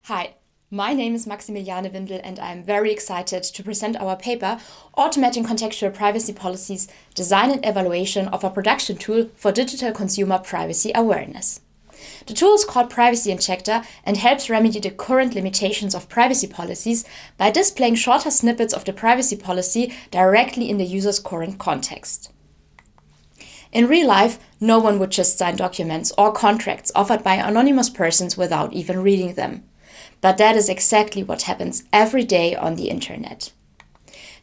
Hi, my name is Maximiliane Windl and I'm very excited to present our paper, Automating Contextual Privacy Policies, Design and Evaluation of a Production Tool for Digital Consumer Privacy Awareness. The tool is called PrivacyInjector and helps remedy the current limitations of privacy policies by displaying shorter snippets of the privacy policy directly in the user's current context. In real life, no one would just sign documents or contracts offered by anonymous persons without even reading them. But that is exactly what happens every day on the internet.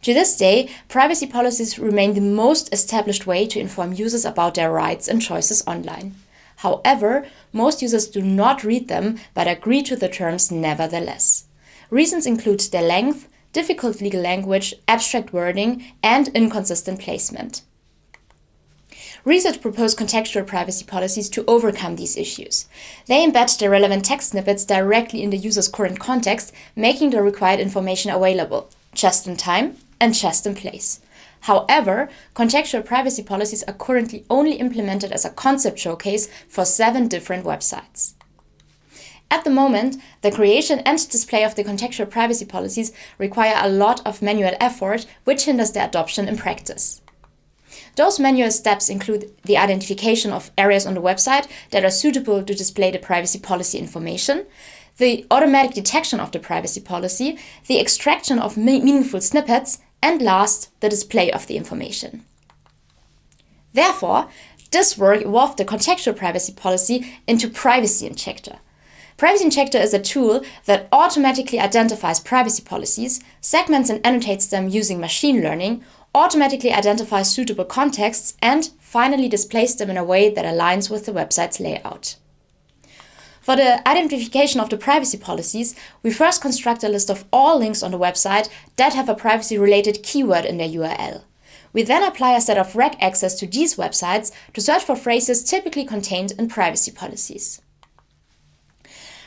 To this day, privacy policies remain the most established way to inform users about their rights and choices online. However, most users do not read them but agree to the terms nevertheless. Reasons include their length, difficult legal language, abstract wording, and inconsistent placement. Research proposed contextual privacy policies to overcome these issues. They embed the relevant text snippets directly in the user's current context, making the required information available, just in time and just in place. However, contextual privacy policies are currently only implemented as a concept showcase for 7 different websites. At the moment, the creation and display of the contextual privacy policies require a lot of manual effort, which hinders their adoption in practice. Those manual steps include the identification of areas on the website that are suitable to display the privacy policy information, the automatic detection of the privacy policy, the extraction of meaningful snippets, and last, the display of the information. Therefore, this work evolved the contextual privacy policy into PrivacyInjector. PrivacyInjector is a tool that automatically identifies privacy policies, segments and annotates them using machine learning, automatically identifies suitable contexts, and finally displays them in a way that aligns with the website's layout. For the identification of the privacy policies, we first construct a list of all links on the website that have a privacy-related keyword in their URL. We then apply a set of reg access to these websites to search for phrases typically contained in privacy policies.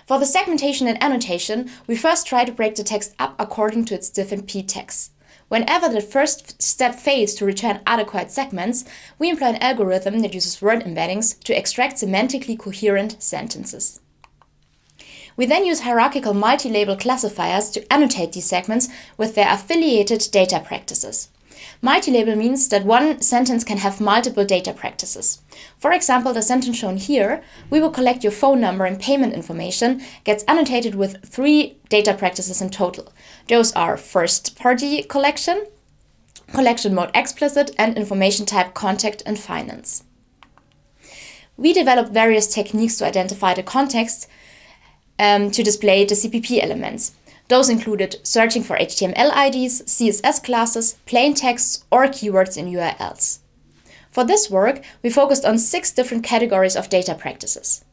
For the segmentation and annotation, we first try to break the text up according to its different p tags. Whenever the first step fails to return adequate segments, we employ an algorithm that uses word embeddings to extract semantically coherent sentences. We then use hierarchical multi-label classifiers to annotate these segments with their affiliated data practices. Multi-label means that one sentence can have multiple data practices. For example, the sentence shown here, "We will collect your phone number and payment information," gets annotated with 3 data practices in total. Those are first-party collection, collection mode explicit, and information type contact and finance. We developed various techniques to identify the context to display the CPP elements. Those included searching for HTML IDs, CSS classes, plain texts, or keywords in URLs. For this work, we focused on 6 different categories of data practices.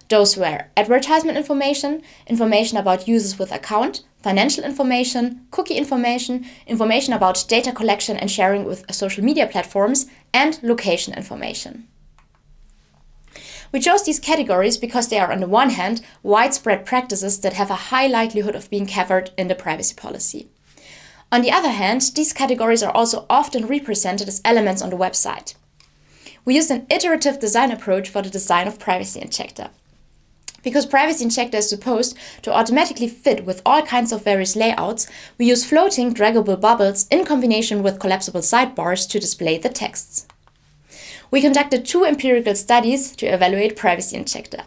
Those were advertisement information, information about users with account, financial information, cookie information, information about data collection and sharing with social media platforms, and location information. We chose these categories because they are, on the one hand, widespread practices that have a high likelihood of being covered in the privacy policy. On the other hand, these categories are also often represented as elements on the website. We used an iterative design approach for the design of PrivacyInjector. Because PrivacyInjector is supposed to automatically fit with all kinds of various layouts, we use floating, draggable bubbles in combination with collapsible sidebars to display the texts. We conducted 2 empirical studies to evaluate PrivacyInjector.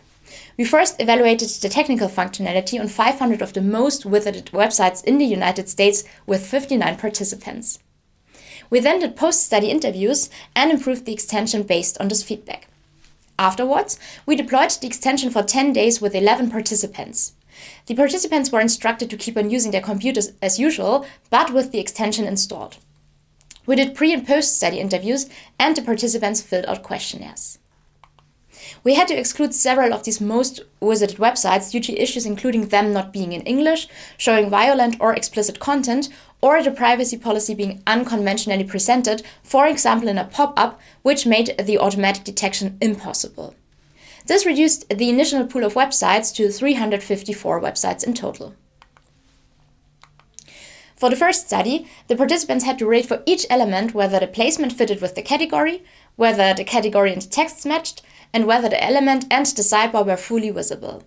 We first evaluated the technical functionality on 500 of the most visited websites in the United States with 59 participants. We then did post-study interviews and improved the extension based on this feedback. Afterwards, we deployed the extension for 10 days with 11 participants. The participants were instructed to keep on using their computers as usual, but with the extension installed. We did pre- and post-study interviews, and the participants filled out questionnaires. We had to exclude several of these most visited websites due to issues including them not being in English, showing violent or explicit content, or the privacy policy being unconventionally presented, for example in a pop-up, which made the automatic detection impossible. This reduced the initial pool of websites to 354 websites in total. For the first study, the participants had to rate for each element whether the placement fitted with the category, whether the category and the text matched, and whether the element and the sidebar were fully visible.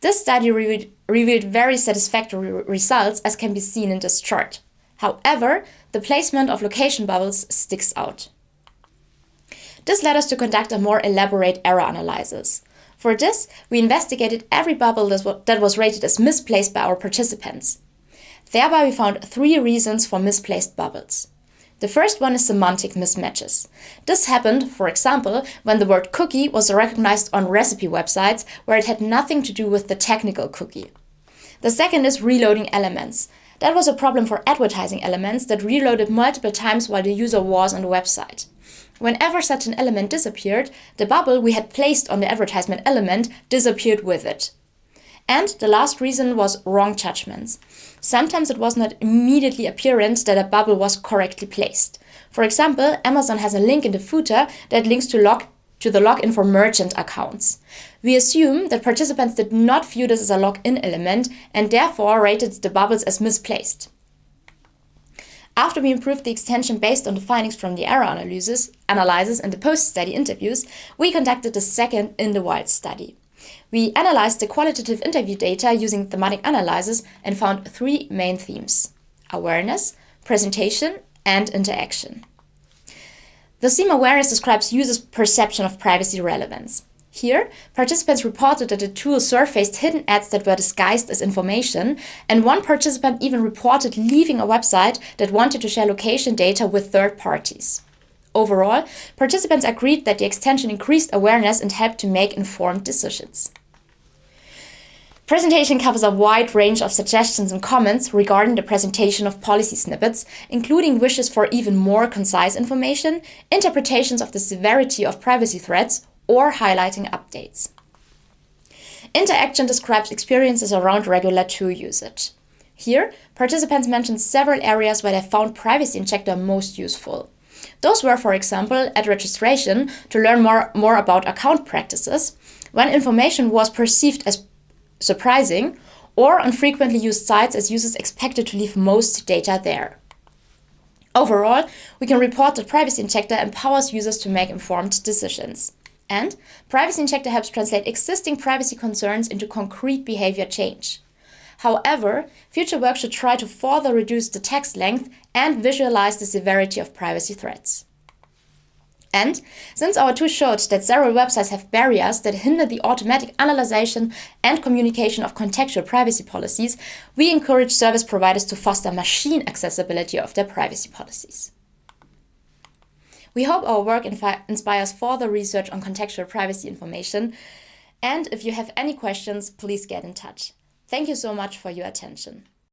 This study revealed very satisfactory results, as can be seen in this chart. However, the placement of location bubbles sticks out. This led us to conduct a more elaborate error analysis. For this, we investigated every bubble that was rated as misplaced by our participants. Thereby, we found 3 reasons for misplaced bubbles. The first one is semantic mismatches. This happened, for example, when the word cookie was recognized on recipe websites where it had nothing to do with the technical cookie. The second is reloading elements. That was a problem for advertising elements that reloaded multiple times while the user was on the website. Whenever such an element disappeared, the bubble we had placed on the advertisement element disappeared with it. And the last reason was wrong judgments. Sometimes it was not immediately apparent that a bubble was correctly placed. For example, Amazon has a link in the footer that links to the login for merchant accounts. We assume that participants did not view this as a login element and therefore rated the bubbles as misplaced. After we improved the extension based on the findings from the error analysis and the post-study interviews, we conducted the second in-the-wild study. We analyzed the qualitative interview data using thematic analysis and found 3 main themes: awareness, presentation, and interaction. The theme awareness describes users' perception of privacy relevance. Here, participants reported that the tool surfaced hidden ads that were disguised as information, and one participant even reported leaving a website that wanted to share location data with third parties. Overall, participants agreed that the extension increased awareness and helped to make informed decisions. Presentation covers a wide range of suggestions and comments regarding the presentation of policy snippets, including wishes for even more concise information, interpretations of the severity of privacy threats, or highlighting updates. Interaction describes experiences around regular tool usage. Here, participants mentioned several areas where they found PrivacyInjector most useful. Those were, for example, at registration to learn more about account practices, when information was perceived as surprising, or on frequently used sites as users expected to leave most data there. Overall, we can report that PrivacyInjector empowers users to make informed decisions. And PrivacyInjector helps translate existing privacy concerns into concrete behavior change. However, future work should try to further reduce the text length and visualize the severity of privacy threats. And since our tool showed that several websites have barriers that hinder the automatic analyzation and communication of contextual privacy policies, we encourage service providers to foster machine accessibility of their privacy policies. We hope our work inspires further research on contextual privacy information. And if you have any questions, please get in touch. Thank you so much for your attention.